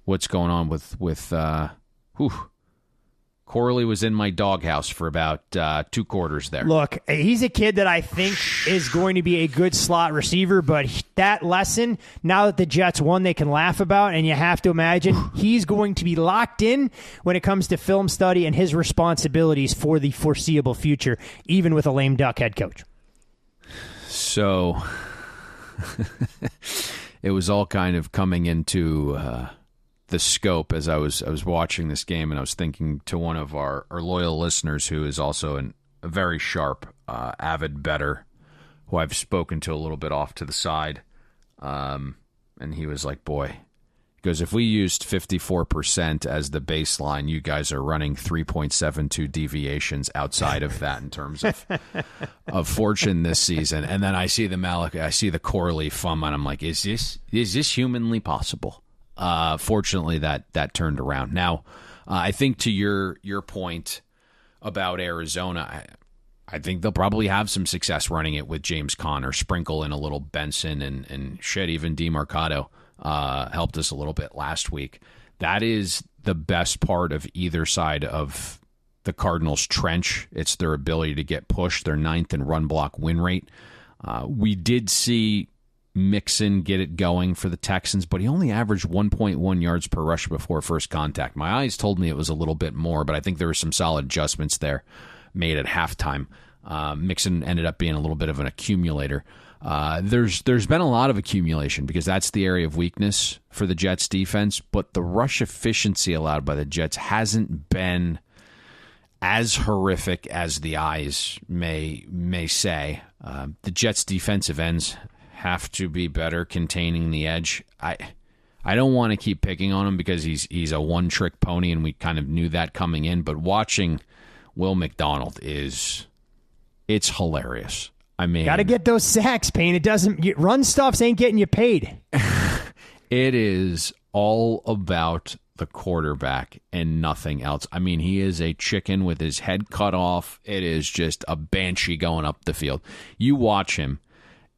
What's going on with Corley was in my doghouse for about 2 quarters there. Look, he's a kid that I think is going to be a good slot receiver, but that lesson, now that the Jets won, they can laugh about, and you have to imagine he's going to be locked in when it comes to film study and his responsibilities for the foreseeable future, even with a lame duck head coach. So it was all kind of coming into the scope as I was watching this game, and I was thinking to one of our loyal listeners who is also a very sharp, avid bettor, who I've spoken to a little bit off to the side, and he was like, boy, he goes, if we used 54% as the baseline, you guys are running 3.72 deviations outside of that in terms of fortune this season. And then I see the Corley Fuhrman, and I'm like, is this humanly possible? Fortunately, that turned around. Now, I think to your point about Arizona, I think they'll probably have some success running it with James Conner, sprinkle in a little Benson, and shit, even DeMarcado helped us a little bit last week. That is the best part of either side of the Cardinals' trench. It's their ability to get pushed. They're 9th in run block win rate. We did see Mixon get it going for the Texans, but he only averaged 1.1 yards per rush before first contact. My eyes told me it was a little bit more, but I think there were some solid adjustments there made at halftime. Mixon ended up being a little bit of an accumulator. There's been a lot of accumulation because that's the area of weakness for the Jets defense, but the rush efficiency allowed by the Jets hasn't been as horrific as the eyes may say. The Jets defensive ends have to be better containing the edge. I don't want to keep picking on him because he's a one-trick pony, and we kind of knew that coming in, but watching Will McDonald it's hilarious. I mean, got to get those sacks, Payne. It doesn't run stuffs ain't getting you paid. It is all about the quarterback and nothing else. I mean, he is a chicken with his head cut off. It is just a banshee going up the field. You watch him,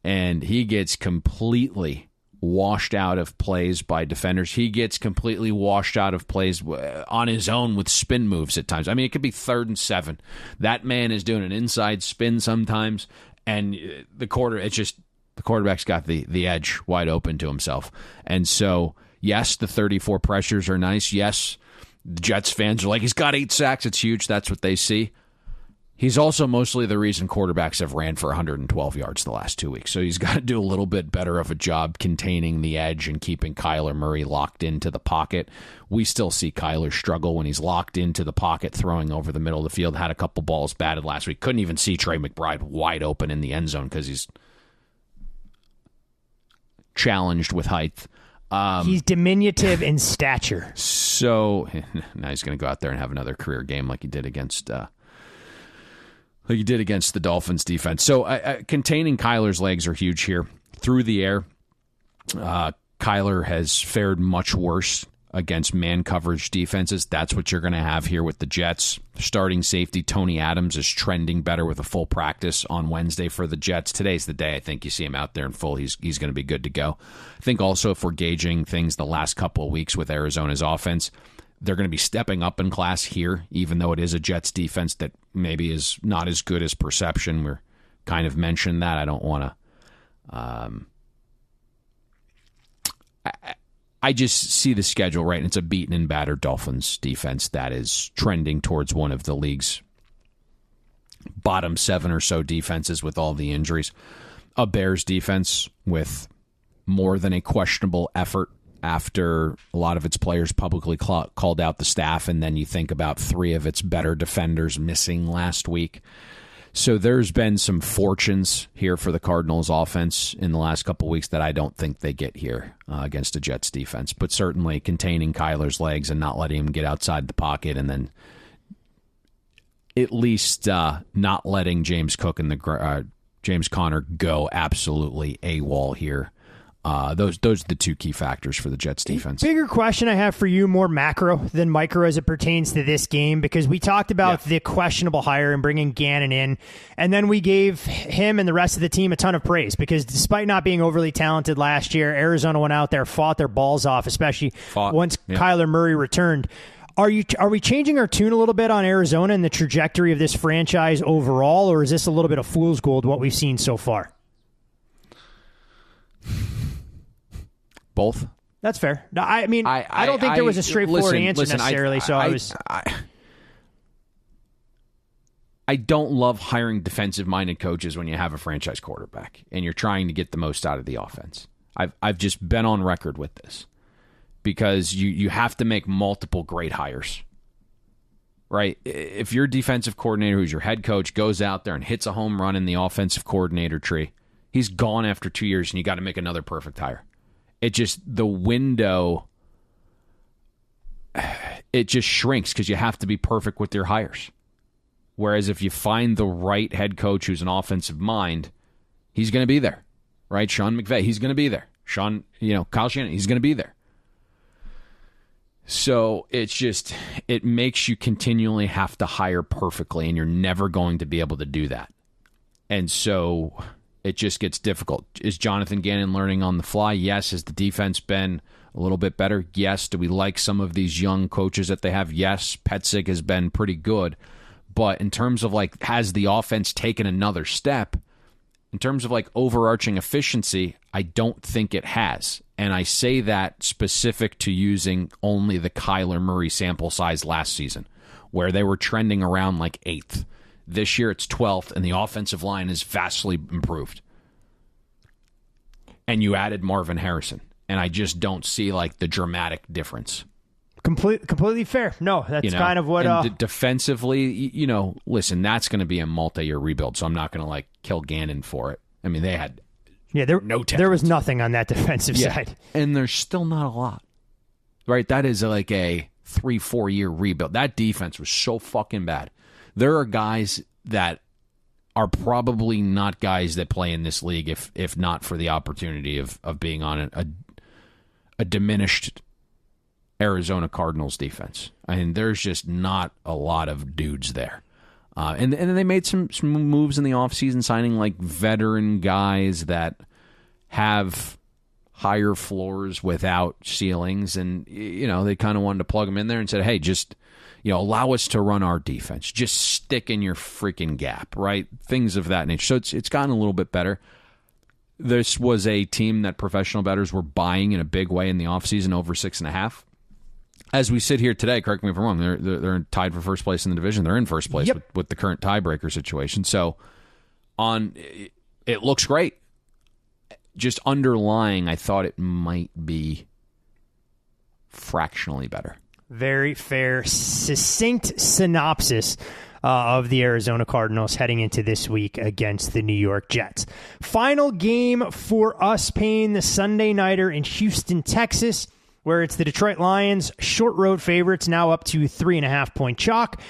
and he gets completely washed out of plays by defenders. He gets completely washed out of plays on his own with spin moves at times. I mean, it could be 3rd and 7. That man is doing an inside spin sometimes, and the quarterback's got the edge wide open to himself. And so, yes, the 34 pressures are nice. Yes, the Jets fans are like, he's got 8 sacks. It's huge. That's what they see. He's also mostly the reason quarterbacks have ran for 112 yards the last 2 weeks. So he's got to do a little bit better of a job containing the edge and keeping Kyler Murray locked into the pocket. We still see Kyler struggle when he's locked into the pocket, throwing over the middle of the field. Had a couple balls batted last week. Couldn't even see Trey McBride wide open in the end zone because he's challenged with height. He's diminutive in stature. So now he's going to go out there and have another career game like he did against the Dolphins defense. So containing Kyler's legs are huge here. Through the air, Kyler has fared much worse against man coverage defenses. That's what you're going to have here with the Jets. Starting safety Tony Adams is trending better with a full practice on Wednesday for the Jets. Today's the day I think you see him out there in full. He's going to be good to go. I think also if we're gauging things the last couple of weeks with Arizona's offense, they're going to be stepping up in class here, even though it is a Jets defense that maybe is not as good as perception. We're kind of mentioned that. I don't want to... I just see the schedule, right? And it's a beaten and battered Dolphins defense that is trending towards one of the league's bottom 7 or so defenses with all the injuries. A Bears defense with more than a questionable effort after a lot of its players publicly called out the staff, and then you think about 3 of its better defenders missing last week. So there's been some fortunes here for the Cardinals offense in the last couple of weeks that I don't think they get here against a Jets defense, but certainly containing Kyler's legs and not letting him get outside the pocket, and then at least not letting James Conner go absolutely AWOL here Those are the two key factors for the Jets defense. Bigger question I have for you, more macro than micro as it pertains to this game, because we talked about the questionable hire and bringing Gannon in, and then we gave him and the rest of the team a ton of praise because despite not being overly talented last year, Arizona went out there, fought their balls off, especially once Kyler Murray returned. Are we changing our tune a little bit on Arizona and the trajectory of this franchise overall, or is this a little bit of fool's gold, what we've seen so far? Both. That's fair. No, I mean, I don't think there was a straightforward answer necessarily. I don't love hiring defensive-minded coaches when you have a franchise quarterback and you're trying to get the most out of the offense. I've just been on record with this because you have to make multiple great hires, right? If your defensive coordinator, who's your head coach, goes out there and hits a home run in the offensive coordinator tree, he's gone after 2 years, and you got to make another perfect hire. It just, the window, it just shrinks because you have to be perfect with your hires. Whereas if you find the right head coach who's an offensive mind, he's going to be there, right? Sean McVay, he's going to be there. Kyle Shanahan, he's going to be there. So it's just, it makes you continually have to hire perfectly, and you're never going to be able to do that. And so it just gets difficult. Is Jonathan Gannon learning on the fly? Yes. Has the defense been a little bit better? Yes. Do we like some of these young coaches that they have? Yes. Petzig has been pretty good. But in terms of has the offense taken another step? In terms of overarching efficiency, I don't think it has. And I say that specific to using only the Kyler Murray sample size last season, where they were trending around 8th. This year it's 12th, and the offensive line is vastly improved. And you added Marvin Harrison, and I just don't see the dramatic difference. Completely fair. No, that's kind of what... And defensively, listen, that's going to be a multi-year rebuild, so I'm not going to kill Gannon for it. I mean, they had no talent. There was nothing on that defensive side. And there's still not a lot. Right? That is a 3-4 year rebuild. That defense was so fucking bad. There are guys that are probably not guys that play in this league if not for the opportunity of being on a diminished Arizona Cardinals defense. I mean, there's just not a lot of dudes there. And then they made some moves in the offseason, signing veteran guys that have higher floors without ceilings. And, they kind of wanted to plug them in there and said, hey, just... allow us to run our defense. Just stick in your freaking gap, right? Things of that nature. So it's gotten a little bit better. This was a team that professional bettors were buying in a big way in the offseason, over 6.5. As we sit here today, correct me if I'm wrong, they're tied for first place in the division. They're in first place with the current tiebreaker situation. So it looks great. Just underlying, I thought it might be fractionally better. Very fair, succinct synopsis of the Arizona Cardinals heading into this week against the New York Jets. Final game for us, Payne, the Sunday nighter in Houston, Texas, where it's the Detroit Lions, short road favorites, now up to 3.5-point chalk,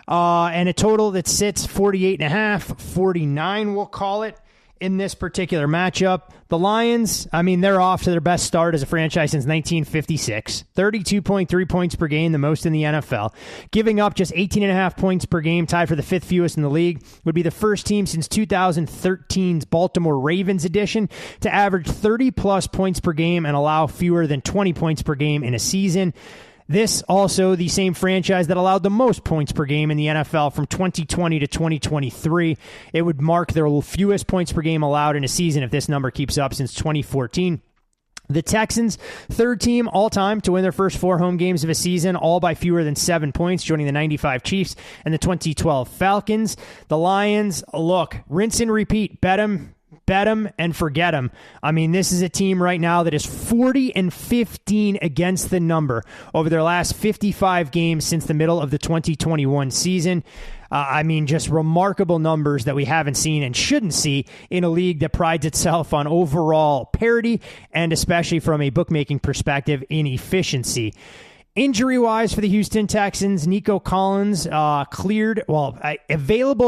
and a total that sits 48.5, 49, we'll call it, in this particular matchup. The Lions, they're off to their best start as a franchise since 1956. 32.3 points per game, the most in the NFL. Giving up just 18.5 points per game, tied for the fifth fewest in the league, would be the first team since 2013's Baltimore Ravens edition to average 30-plus points per game and allow fewer than 20 points per game in a season. This also the same franchise that allowed the most points per game in the NFL from 2020 to 2023. It would mark their fewest points per game allowed in a season if this number keeps up since 2014. The Texans, third team all-time to win their first 4 home games of a season, all by fewer than 7 points, joining the 95 Chiefs and the 2012 Falcons. The Lions, look, rinse and repeat, bet them, and forget them. This is a team right now that is 40-15 against the number over their last 55 games since the middle of the 2021 season. Just remarkable numbers that we haven't seen and shouldn't see in a league that prides itself on overall parity and especially from a bookmaking perspective in efficiency. Injury-wise for the Houston Texans, Nico Collins available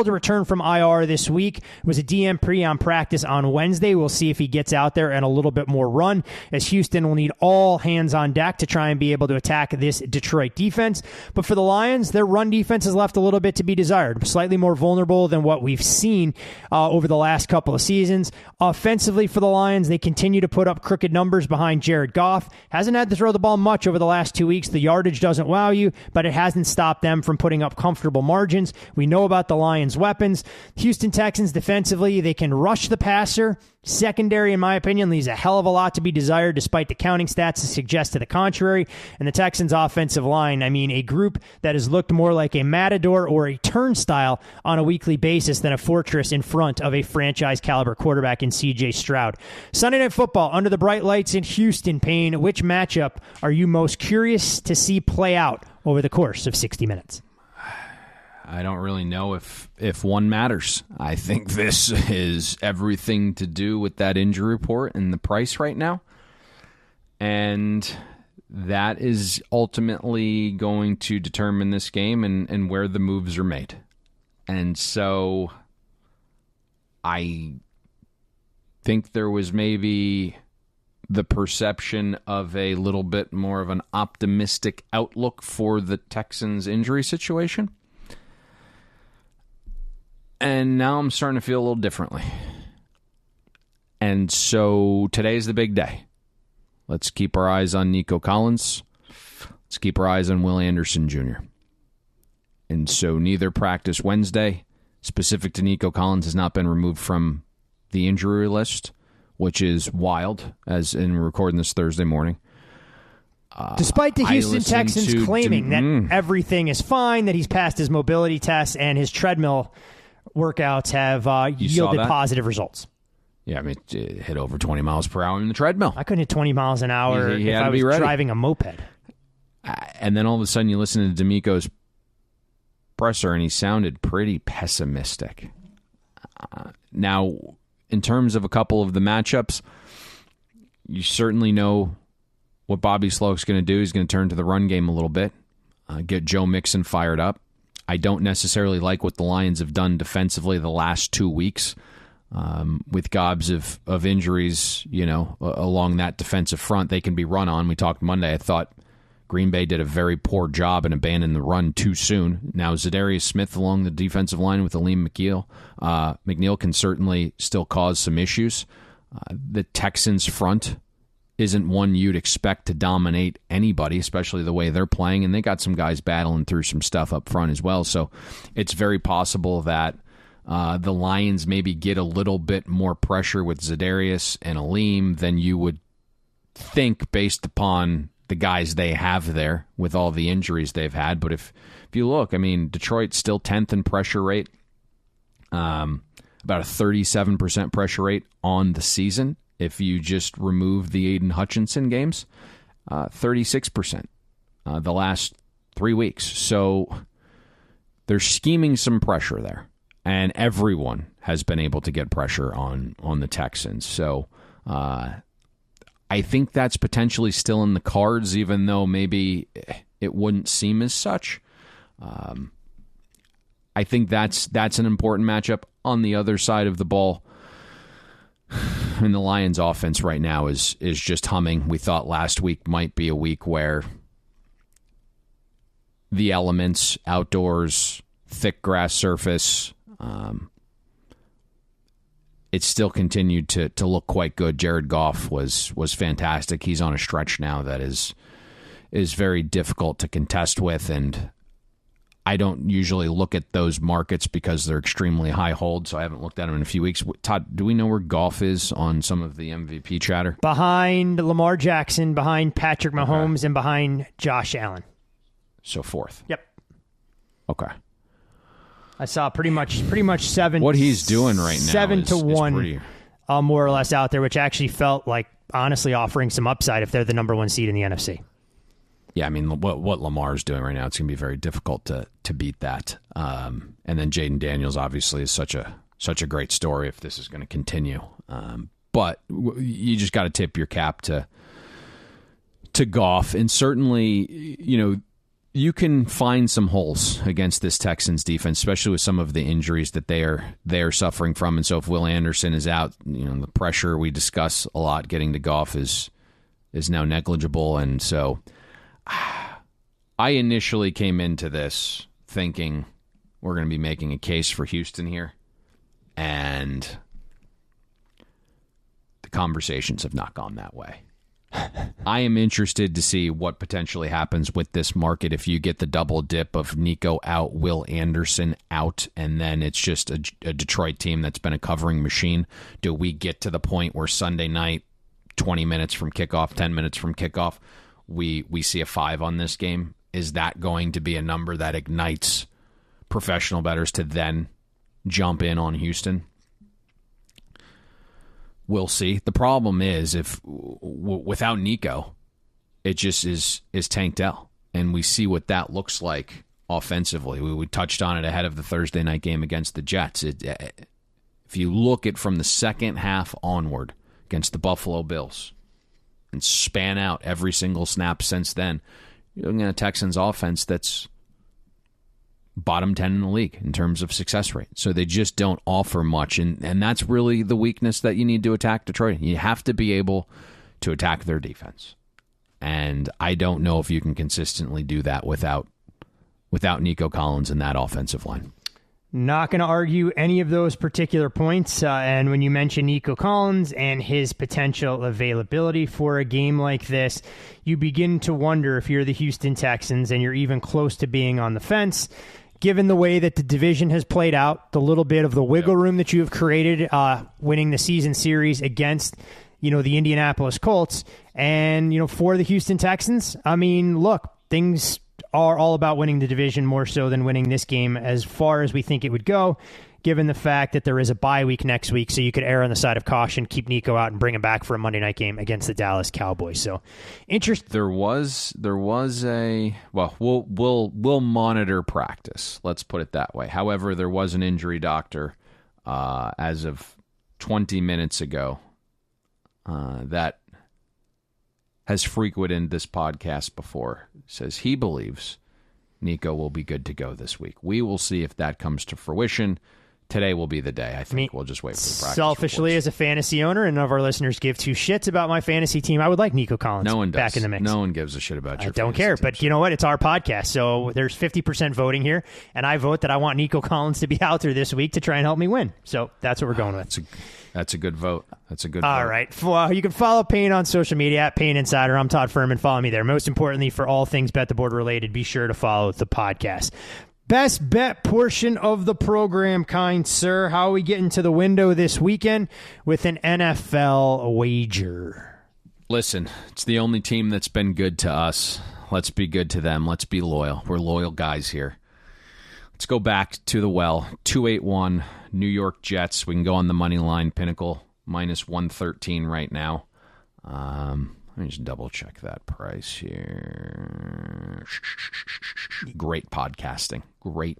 to return from IR this week. It was a DM pre-on practice on Wednesday. We'll see if he gets out there and a little bit more run, as Houston will need all hands on deck to try and be able to attack this Detroit defense. But for the Lions, their run defense has left a little bit to be desired, slightly more vulnerable than what we've seen over the last couple of seasons. Offensively for the Lions, they continue to put up crooked numbers behind Jared Goff. Hasn't had to throw the ball much over the last 2 weeks. The yardage doesn't wow you, but it hasn't stopped them from putting up comfortable margins. We know about the Lions' weapons. Houston Texans defensively, they can rush the passer. Secondary, in my opinion, leaves a hell of a lot to be desired, despite the counting stats to suggest to the contrary. And the Texans' offensive line, a group that has looked more like a matador or a turnstile on a weekly basis than a fortress in front of a franchise-caliber quarterback in C.J. Stroud. Sunday Night Football, under the bright lights in Houston, Payne. Which matchup are you most curious to see play out over the course of 60 minutes? I don't really know if one matters. I think this is everything to do with that injury report and the price right now. And that is ultimately going to determine this game and where the moves are made. And so I think there was maybe the perception of a little bit more of an optimistic outlook for the Texans' injury situation. And now I'm starting to feel a little differently. And so today's the big day. Let's keep our eyes on Nico Collins. Let's keep our eyes on Will Anderson Jr. And so neither practice Wednesday, specific to Nico Collins, has not been removed from the injury list, which is wild, as in recording this Thursday morning. Despite the Houston Texans claiming that everything is fine, that he's passed his mobility tests and his treadmill workouts have yielded positive results. Yeah, it hit over 20 miles per hour in the treadmill. I couldn't hit 20 miles an hour if I was driving a moped. And then all of a sudden you listen to D'Amico's presser, and he sounded pretty pessimistic. Now, in terms of a couple of the matchups, you certainly know what Bobby Sloak's going to do. He's going to turn to the run game a little bit, get Joe Mixon fired up. I don't necessarily like what the Lions have done defensively the last 2 weeks with gobs of injuries, along that defensive front. They can be run on. We talked Monday. I thought Green Bay did a very poor job and abandoned the run too soon. Now, Zadarius Smith along the defensive line with Aleem McNeil can certainly still cause some issues. The Texans front isn't one you'd expect to dominate anybody, especially the way they're playing, and they got some guys battling through some stuff up front as well. So it's very possible that the Lions maybe get a little bit more pressure with Zadarius and Aleem than you would think based upon the guys they have there with all the injuries they've had. But if you look, Detroit's still 10th in pressure rate, about a 37% pressure rate on the season. If you just remove the Aiden Hutchinson games, 36% the last 3 weeks. So they're scheming some pressure there, and everyone has been able to get pressure on the Texans. So I think that's potentially still in the cards, even though maybe it wouldn't seem as such. I think that's an important matchup. On the other side of the ball, and the Lions' offense right now is just humming. We thought last week might be a week where the elements, outdoors, thick grass surface, it still continued to look quite good. Jared Goff was fantastic. He's on a stretch now that is very difficult to contest with, and I don't usually look at those markets because they're extremely high hold, so I haven't looked at them in a few weeks. Todd, do we know where Goff is on some of the MVP chatter? Behind Lamar Jackson, behind Patrick Mahomes, and behind Josh Allen. So fourth. Yep. Okay. I saw pretty much 7. What he's doing right now 7-1, more or less out there, which actually felt like honestly offering some upside if they're the number 1 seed in the NFC. Yeah, what Lamar's doing right now, it's going to be very difficult to beat that. And then Jaden Daniels obviously is such a great story if this is going to continue. But you just got to tip your cap to to Goff, and certainly, you can find some holes against this Texans defense, especially with some of the injuries that they are suffering from. And so if Will Anderson is out, the pressure we discuss a lot getting to Goff is now negligible. And so I initially came into this thinking we're going to be making a case for Houston here, and the conversations have not gone that way. I am interested to see what potentially happens with this market if you get the double dip of Nico out, Will Anderson out, and then it's just a Detroit team that's been a covering machine. Do we get to the point where Sunday night, 20 minutes from kickoff, 10 minutes from kickoff, we see a 5 on this game? Is that going to be a number that ignites professional bettors to then jump in on Houston? We'll see. The problem is if without Nico, it just is Tank Dell, and we see what that looks like offensively. We touched on it ahead of the Thursday night game against the Jets. If you look at from the second half onward against the Buffalo Bills and span out every single snap since then, you're looking at a Texans offense that's bottom 10 in the league in terms of success rate. So they just don't offer much, and that's really the weakness that you need to attack Detroit. You have to be able to attack their defense. And I don't know if you can consistently do that without Nico Collins in that offensive line. Not going to argue any of those particular points. And when you mention Nico Collins and his potential availability for a game like this, you begin to wonder if you're the Houston Texans and you're even close to being on the fence, given the way that the division has played out, the little bit of the wiggle room that you have created, winning the season series against, the Indianapolis Colts. And, for the Houston Texans, I mean, look, things are all about winning the division more so than winning this game as far as we think it would go, given the fact that there is a bye week next week, so you could err on the side of caution, keep Nico out, and bring him back for a Monday night game against the Dallas Cowboys. So, There was a we'll monitor practice. Let's put it that way. However, there was an injury doctor as of 20 minutes ago that has frequented this podcast before, says he believes Nico will be good to go this week. We will see if that comes to fruition. Today will be the day. I think we'll just wait for the practice selfishly reports. As a fantasy owner, and none of our listeners give two shits about my fantasy team, I would like Nico Collins back in the mix. No one gives a shit about your don't care, but you know what? It's our podcast, so there's 50% voting here, and I vote that I want Nico Collins to be out there this week to try and help me win. So that's what we're going with. That's a good vote. All right. You can follow Payne on social media at Payne Insider. I'm Todd Fuhrman. Follow me there. Most importantly, for all things Bet the Board related, be sure to follow the podcast. Best bet portion of the program, kind sir. How are we getting to the window this weekend with an NFL wager? Listen, it's the only team that's been good to us. Let's be good to them. Let's be loyal. We're loyal guys here. Let's go back to the well. 281 New York Jets. We can go on the money line. Pinnacle minus 113 right now. Let me just double check that price here. Great podcasting.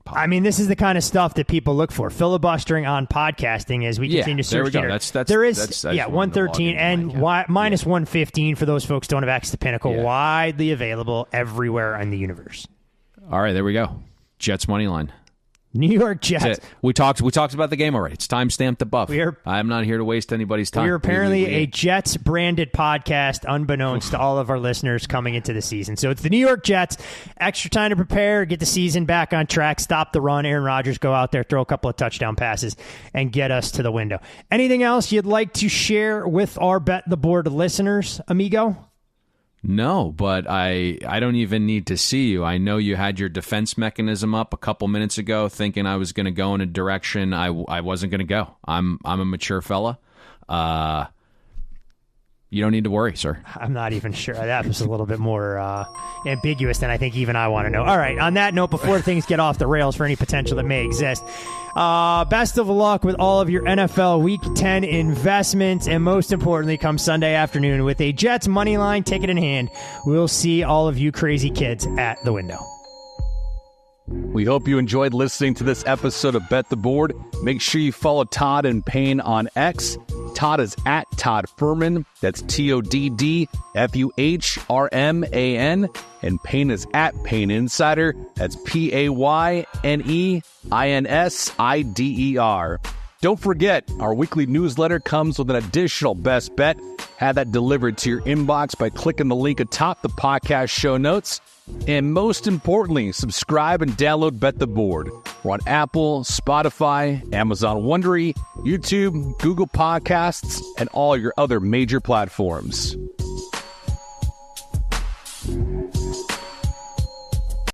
I mean, this is the kind of stuff that people look for. Filibustering on podcasting as we continue to search. There we go. There is 113 and minus 115 for those folks who don't have access to Pinnacle. Yeah. Widely available everywhere in the universe. All right, there we go. Jets money line. New York Jets. We talked about the game already. It's time-stamped above. I'm not here to waste anybody's time. We're apparently a Jets-branded podcast, unbeknownst to all of our listeners coming into the season. So it's the New York Jets. Extra time to prepare, get the season back on track, stop the run. Aaron Rodgers, go out there, throw a couple of touchdown passes, and get us to the window. Anything else you'd like to share with our Bet the Board listeners, amigo? No, but I don't even need to see you. I know you had your defense mechanism up a couple minutes ago, thinking I was going to go in a direction I wasn't going to go. I'm a mature fella. You don't need to worry, sir. I'm not even sure. That was a little bit more ambiguous than I think even I want to know. All right, on that note, before things get off the rails for any potential that may exist, best of luck with all of your NFL Week 10 investments, and most importantly, come Sunday afternoon with a Jets money line ticket in hand, we'll see all of you crazy kids at the window. We hope you enjoyed listening to this episode of Bet the Board. Make sure you follow Todd and Payne on X, Todd is at Todd Fuhrman. That's TODDFUHRMAN. And Payne is at Payne Insider. That's PAYNEINSIDER. Don't forget, our weekly newsletter comes with an additional best bet. Have that delivered to your inbox by clicking the link atop the podcast show notes. And most importantly, subscribe and download Bet the Board. We're on Apple, Spotify, Amazon Wondery, YouTube, Google Podcasts, and all your other major platforms.